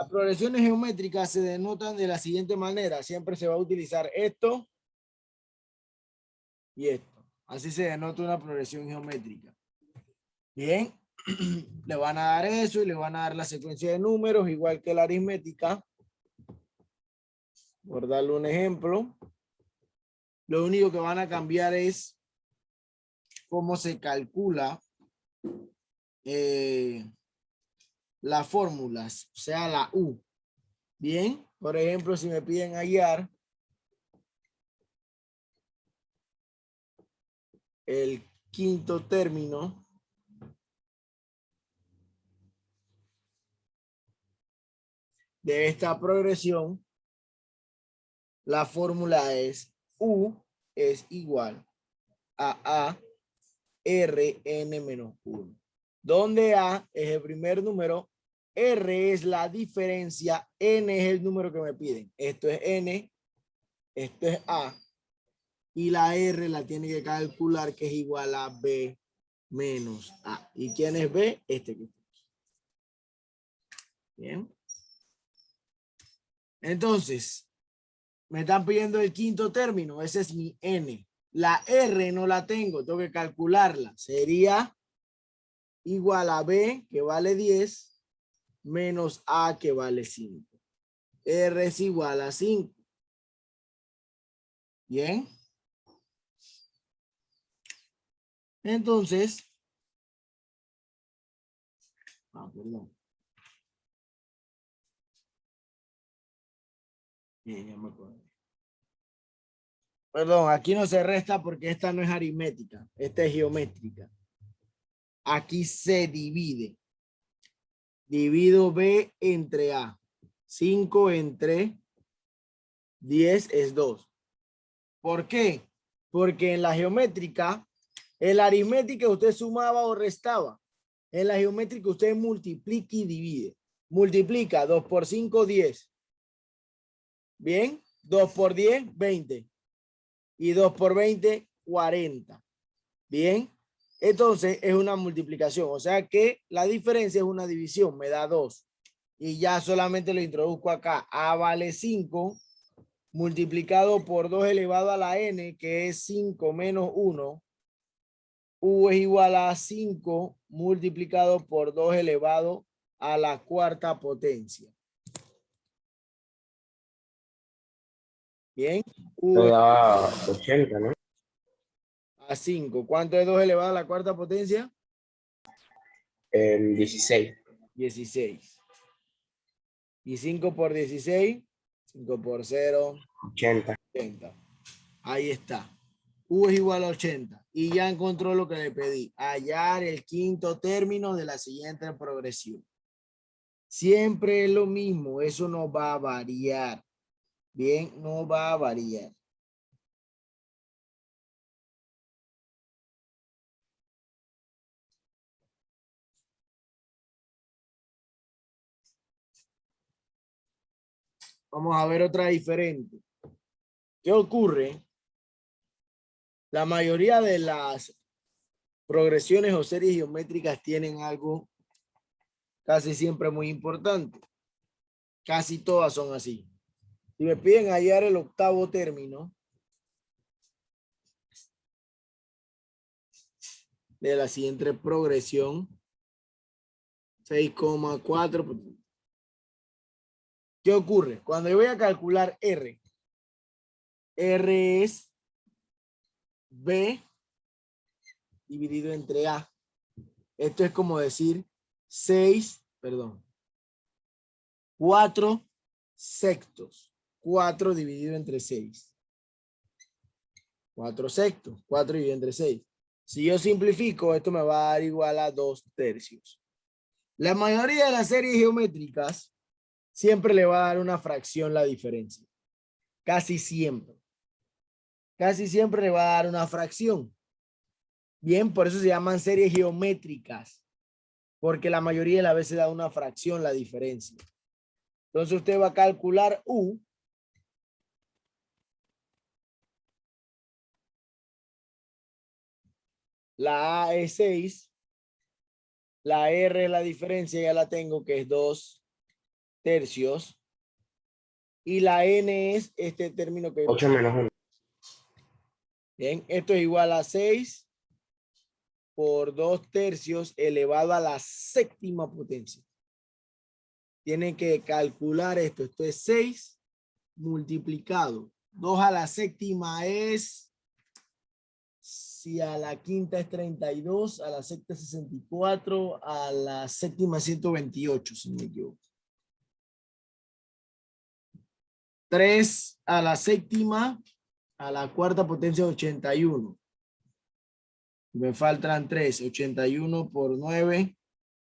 Las progresiones geométricas se denotan de la siguiente manera. Siempre se va a utilizar esto y esto. Así se denota una progresión geométrica. Bien, le van a dar eso y le van a dar la secuencia de números, igual que la aritmética. Por darle un ejemplo, lo único que van a cambiar es cómo se calcula las fórmulas, o sea, la U. Bien, por ejemplo, si me piden hallar el quinto término de esta progresión, la fórmula es U es igual a Rn-1, donde A es el primer número, R es la diferencia, N es el número que me piden. Esto es N, esto es A, y la R la tiene que calcular, que es igual a B menos A. ¿Y quién es B? Este que está aquí. Bien. Entonces, me están pidiendo el quinto término, ese es mi N. La R no la tengo, tengo que calcularla. Sería igual a B, que vale 10, menos A, que vale 5. R es igual a 5. Bien. Entonces, perdón. Bien, ya me acuerdo. Perdón, aquí no se resta porque esta no es aritmética, esta es geométrica. Aquí se divide. Divido B entre A. 5 entre 10 es 2. ¿Por qué? Porque en la geométrica, en la aritmética usted sumaba o restaba. En la geométrica usted multiplica y divide. Multiplica 2 por 5, 10. Bien, 2 por 10, 20. Y 2 por 20, 40. Bien, entonces es una multiplicación. O sea que la diferencia es una división, me da 2. Y ya solamente lo introduzco acá. A vale 5 multiplicado por 2 elevado a la n, que es 5 menos 1. U es igual a 5 multiplicado por 2 elevado a la cuarta potencia. Bien. U Esto es da 80, ¿no? a 5. ¿Cuánto es 2 elevado a la cuarta potencia? 16. 16. Y 5 por 16, 5 por 0, 80. 80. Ahí está. U es igual a 80. Y ya encontró lo que le pedí. Hallar el quinto término de la siguiente progresión. Siempre es lo mismo. Eso no va a variar. Bien, no va a variar. Vamos a ver otra diferente. ¿Qué ocurre? La mayoría de las progresiones o series geométricas tienen algo casi siempre muy importante. Casi todas son así. Si me piden hallar el octavo término de la siguiente progresión, 6,4. ¿Qué ocurre? Cuando yo voy a calcular R, R es B dividido entre A. Esto es como decir 4 sextos. 4 dividido entre 6. 4 sextos. 4 dividido entre 6. Si yo simplifico, esto me va a dar igual a 2 tercios. La mayoría de las series geométricas siempre le va a dar una fracción la diferencia. Casi siempre. Casi siempre le va a dar una fracción. Bien, por eso se llaman series geométricas. Porque la mayoría de las veces da una fracción la diferencia. Entonces usted va a calcular U. La A es 6. La R es la diferencia, ya la tengo, que es 2. tercios. Y la n es este término que... 8 menos 1. Bien, esto es igual a 6 por 2 tercios elevado a la séptima potencia. Tienen que calcular esto. Esto es 6 multiplicado. 2 a la séptima es... Si a la quinta es 32, a la sexta es 64, a la séptima 128, si no me equivoco. 3 a la séptima, a la cuarta potencia 81. Me faltan 3, 81 por 9,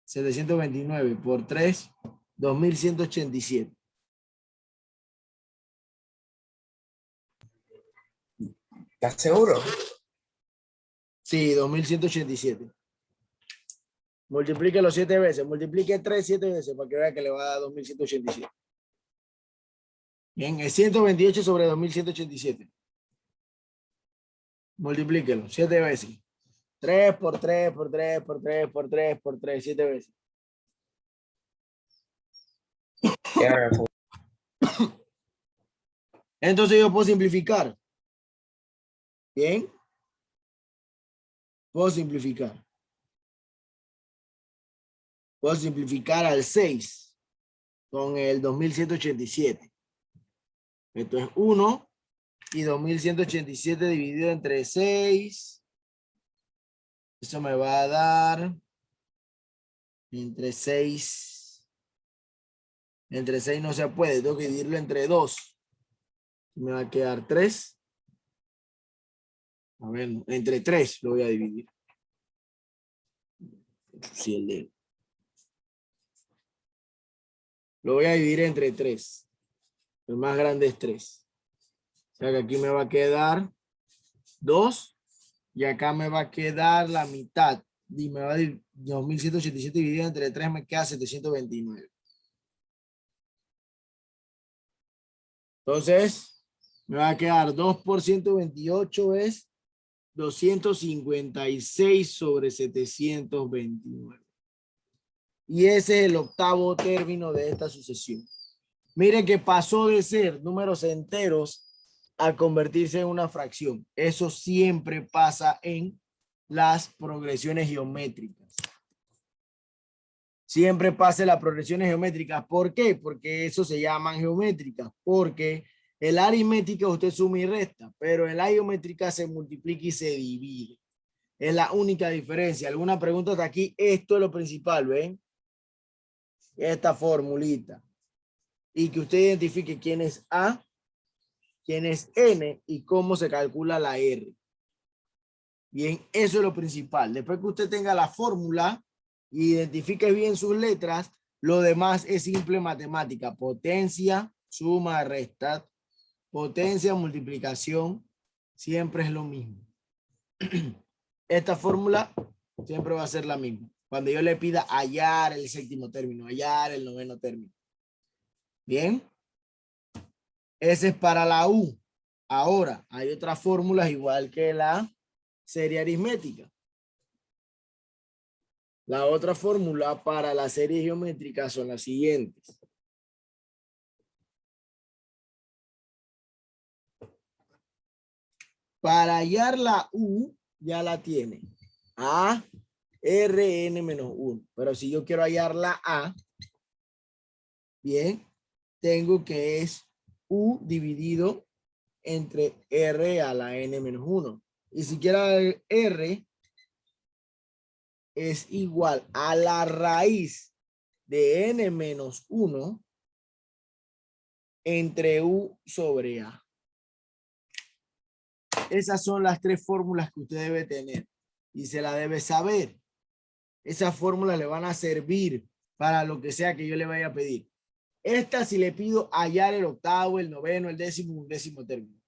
729 por 3, 2187. ¿Estás seguro? Sí, 2187. Multiplíquelo 7 veces. Multiplique 3 7 veces para que vea que le va a dar 2187. Bien, es 128 sobre 2187. Multiplíquelo 7 veces. 3 por 3 por 3 por 3 por 3 por 3, 7 veces. Entonces yo puedo simplificar. Bien. Puedo simplificar. Puedo simplificar al 6 con el 2187. Esto es 1 y 2187 dividido entre 6. Eso me va a dar entre 6. Entre 6 no se puede. Tengo que dividirlo entre 2. Me va a quedar 3. A ver, entre 3 lo voy a dividir. Sí, el de... Lo voy a dividir entre 3. El más grande es 3. O sea que aquí me va a quedar 2. Y acá me va a quedar la mitad. Y me va a dar 2187 dividido entre 3 me queda 729. Entonces, me va a quedar 2 por 128 es 256 sobre 729. Y ese es el octavo término de esta sucesión. Miren que pasó de ser números enteros a convertirse en una fracción. Eso siempre pasa en las progresiones geométricas. Siempre pasa en las progresiones geométricas. ¿Por qué? Porque eso se llaman geométricas. Porque en la aritmética usted suma y resta, pero en la geométrica se multiplica y se divide. Es la única diferencia. ¿Alguna pregunta hasta aquí? Esto es lo principal, ¿ven? Esta formulita. Y que usted identifique quién es A, quién es N y cómo se calcula la R. Bien, eso es lo principal. Después que usted tenga la fórmula y identifique bien sus letras, lo demás es simple matemática. Potencia, suma, resta, potencia, multiplicación, siempre es lo mismo. Esta fórmula siempre va a ser la misma. Cuando yo le pida hallar el séptimo término, hallar el noveno término. Bien. Ese es para la U. Ahora, hay otras fórmulas igual que la serie aritmética. La otra fórmula para la serie geométrica son las siguientes. Para hallar la U, ya la tiene. A, Rn menos 1. Pero si yo quiero hallar la A, bien, tengo que es U dividido entre R a la N menos 1. Y si quiero R, es igual a la raíz de N menos 1 entre U sobre A. Esas son las tres fórmulas que usted debe tener y se la debe saber. Esas fórmulas le van a servir para lo que sea que yo le vaya a pedir. Esta si le pido hallar el octavo, el noveno, el décimo, undécimo término.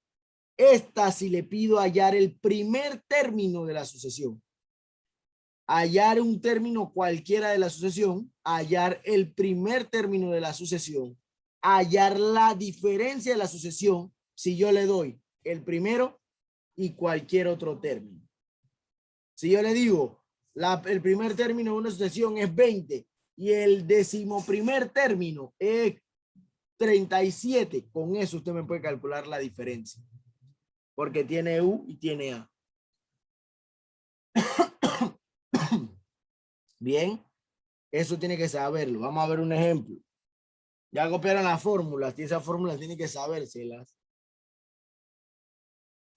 Esta si le pido hallar el primer término de la sucesión. Hallar un término cualquiera de la sucesión, hallar el primer término de la sucesión, hallar la diferencia de la sucesión si yo le doy el primero y cualquier otro término. Si yo le digo el primer término de una sucesión es 20 y el 11º término es 37. Con eso usted me puede calcular la diferencia. Porque tiene U y tiene A. Bien, eso tiene que saberlo. Vamos a ver un ejemplo. Ya copiaron las fórmulas y esas fórmulas tienen que sabérselas.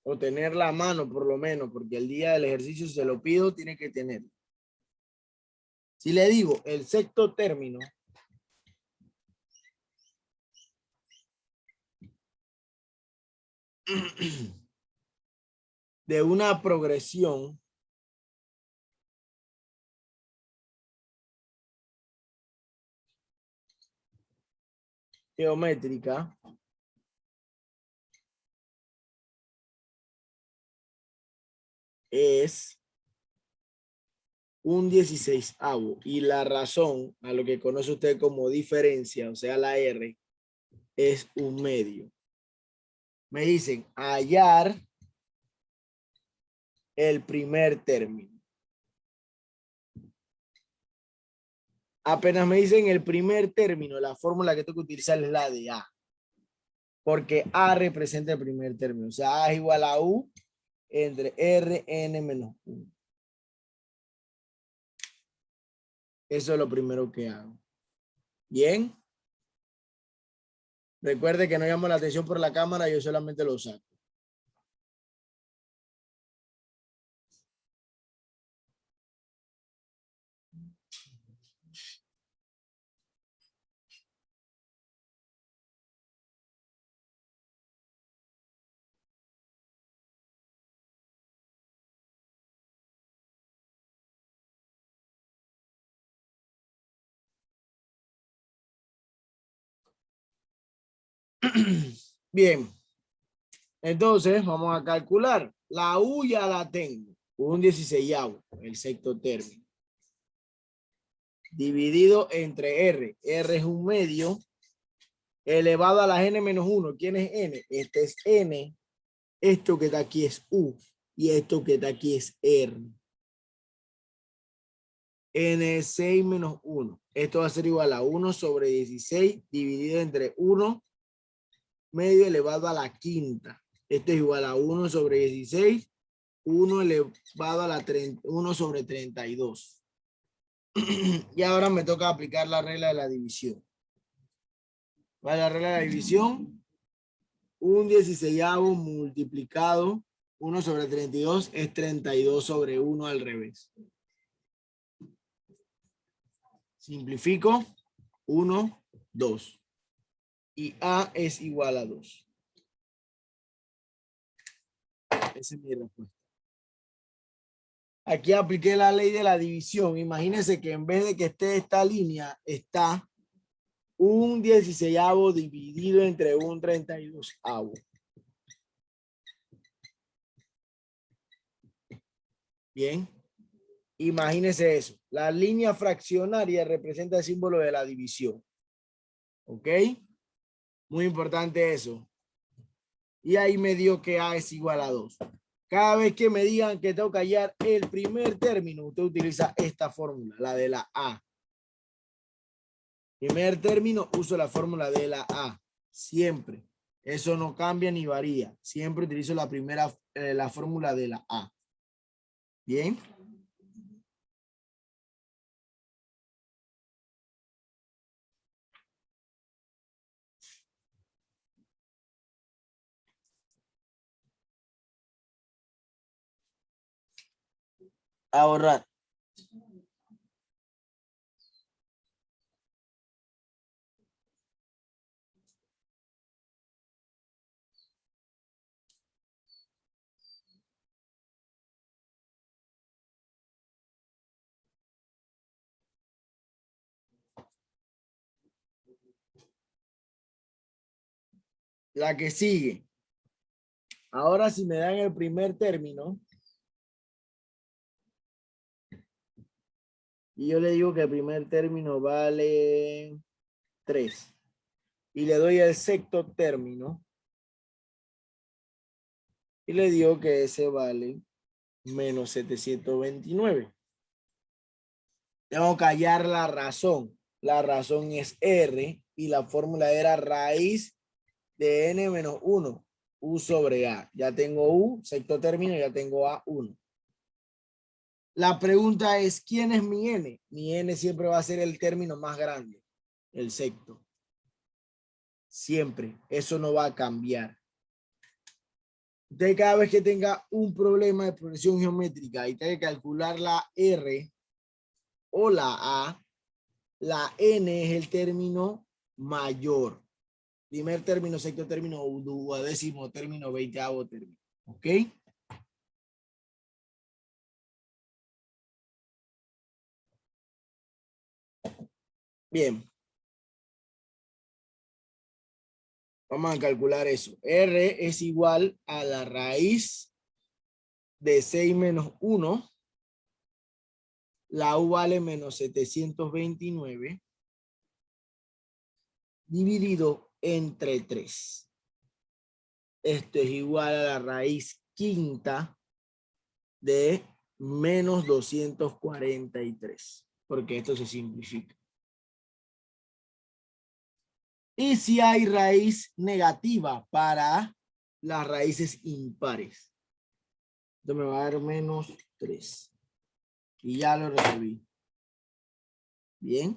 O tenerla a mano por lo menos, porque el día del ejercicio se lo pido, tiene que tenerlo. Si le digo el sexto término de una progresión geométrica es un 16avo y la razón a lo que conoce usted como diferencia, o sea la R, es un medio. Me dicen hallar el primer término. Apenas me dicen el primer término, la fórmula que tengo que utilizar es la de A. Porque A representa el primer término. O sea, A es igual a U entre Rn menos 1. Eso es lo primero que hago. Bien. Recuerde que no llamo la atención por la cámara, yo solamente lo saco. Bien. Entonces, vamos a calcular. La U ya la tengo. Un 16avo, el sexto término. Dividido entre R. R es un medio elevado a las n menos 1. ¿Quién es n? Este es n. Esto que está aquí es U. Y esto que está aquí es R. N6 menos 1. Esto va a ser igual a 1 sobre 16 dividido entre 1 medio elevado a la quinta. Esto es igual a 1 sobre 16. 1 elevado a la 1 sobre 32. Y ahora me toca aplicar la regla de la división. ¿Cuál es la regla de la división? Un 16avo multiplicado 1 sobre 32 es 32 sobre 1 al revés. Simplifico. 1, 2. Y A es igual a 2. Esa es mi respuesta. Aquí apliqué la ley de la división. Imagínense que en vez de que esté esta línea, está un 16avo dividido entre un 32avo. Bien. Imagínense eso. La línea fraccionaria representa el símbolo de la división. ¿Ok? Muy importante eso. Y ahí me dio que A es igual a 2. Cada vez que me digan que tengo que hallar el primer término, usted utiliza esta fórmula, la de la A. Primer término, uso la fórmula de la A. Siempre. Eso no cambia ni varía. Siempre utilizo la primera, la fórmula de la A. Bien. Ahorrar. La que sigue. Ahora si me dan el primer término. Y yo le digo que el primer término vale 3. Y le doy el sexto término. Y le digo que ese vale menos 729. Tengo que hallar la razón. La razón es R y la fórmula era raíz de n menos 1. U sobre A. Ya tengo U, sexto término, ya tengo A, 1. La pregunta es, ¿quién es mi n? Mi n siempre va a ser el término más grande, el sexto. Siempre. Eso no va a cambiar. Usted cada vez que tenga un problema de progresión geométrica y tenga que calcular la R o la N es el término mayor. Primer término, sexto término, duodécimo término, 20avo término. ¿Ok? Bien. Vamos a calcular eso. R es igual a la raíz de 6 menos 1. La U vale menos 729. Dividido entre 3. Esto es igual a la raíz quinta de menos 243. Porque esto se simplifica. Y si hay raíz negativa para las raíces impares. Esto me va a dar menos 3. Y ya lo resolví. Bien.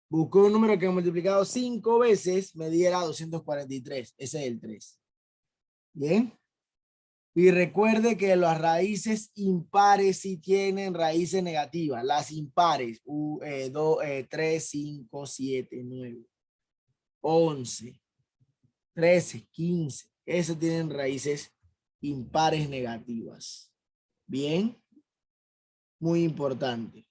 Busqué un número que he multiplicado 5 veces, me diera 243. Ese es el 3. Bien. Y recuerde que las raíces impares sí tienen raíces negativas. Las impares, 3, 5, 7, 9, 11, 13, 15. Esas tienen raíces impares negativas. Bien. Muy importante.